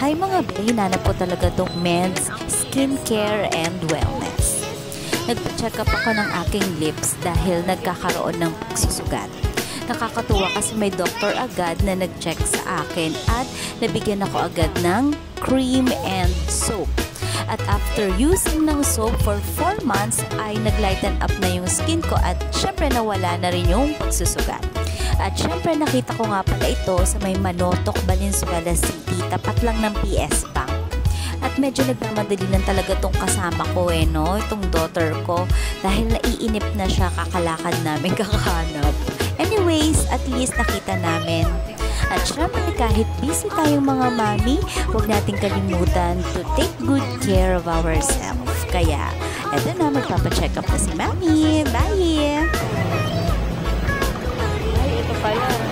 Hi mga be, hinanap ko talaga tong men's skincare and wellness. Nagpa-check up ako ng aking lips dahil nagkakaroon ng pagsusugat. Nakakatuwa kasi may doktor agad na nag-check sa akin at nabigyan ako agad ng cream and soap. At after using ng soap for 4 months ay naglighten up na yung skin ko at syempre nawala na rin yung pagsusugat. At syempre nakita ko nga pala ito sa may Manotok, Valenzuela City, tapat lang ng PS Bank. At medyo nagmamadali lang talaga tong kasama ko no, itong daughter ko, dahil naiinip na siya kakalakad namin kakahanap. Anyways, at least nakita namin. At syempre kahit busy tayong mga mami, huwag nating kalimutan to take good care of ourselves. Kaya, eto na, magpapacheck up na si mami. Bye! Ay, ito pala.